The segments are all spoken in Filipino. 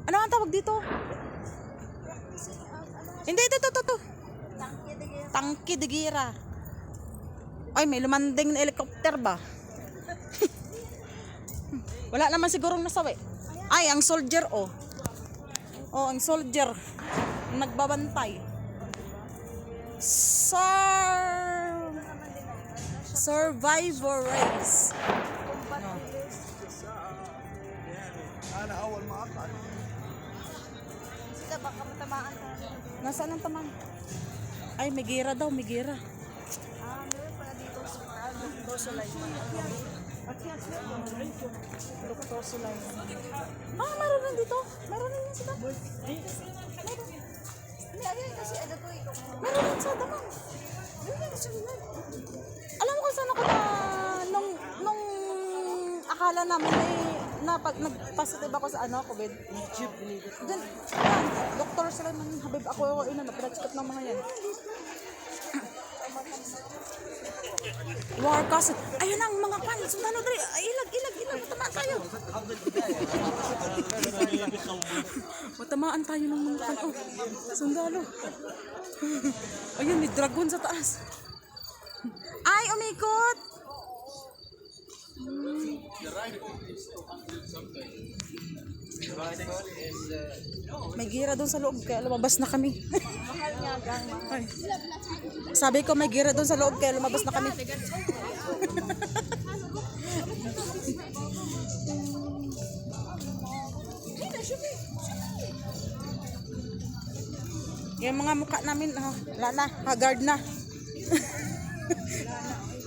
Ano ang tawag dito? Hindi, ito. Tangke de Guerra. Ay, may lumanding na helicopter ba? Wala naman sigurong nasawi. Ay, ang soldier, oh. Oh, ang soldier. Nagbabantay. Survivor race. No. أول ما أطلع Sila baka matamaan ka. Nasaan ang taman? Ay, may gira daw, may gira. Meron pala dito sa Dr. Sulaiman. Dr. Sulaiman. Meron rin dito. Meron rin yan sila. Hindi, ayun kasi ano to ito. Meron rin sa taman. Alam mo kung saan ako na nung akala namin na pag nag-positive ako sa COVID. Diyan, Dr. Sulaiman, habib ako pinag-check ng mga yan. War castle. Ayun ang mga pan. Sundalo dali. Ilag. Matamaan tayo. Matamaan tayo ng mga pan. Oh, sundalo. Ayun, may dragon sa taas. Ay, umikot. May gira doon sa loob kaya lumabas na kami. Mahal nga gang. Ay. Sabi ko may gira doon sa loob kaya lumabas na kami. Yung mga mukha namin, wala na, haggard na.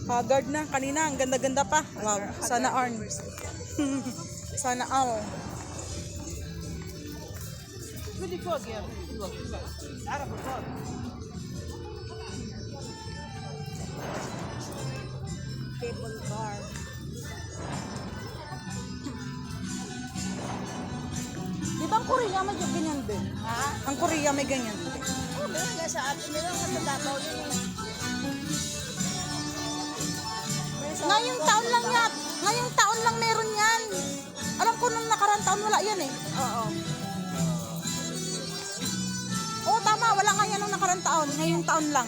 Haggard na. Kanina, ang ganda-ganda pa. Wow, sana all. Sana all. Cable car. Di ba ang Korea may ganyan din? Ha? Ang Korea may ganyan din. Oh, meron nga sa atin. Meron nga sa Davao yun. Ngayong taon lang yan. Ngayong taon lang meron yan. Alam ko nung nakarang taon wala yan eh. Oo. Oo, tama. Wala nga yan nung nakarang taon. Ngayong taon lang.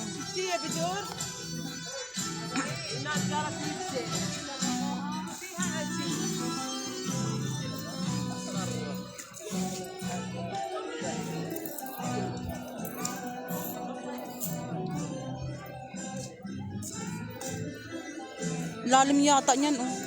Lalim yata niyan, oh.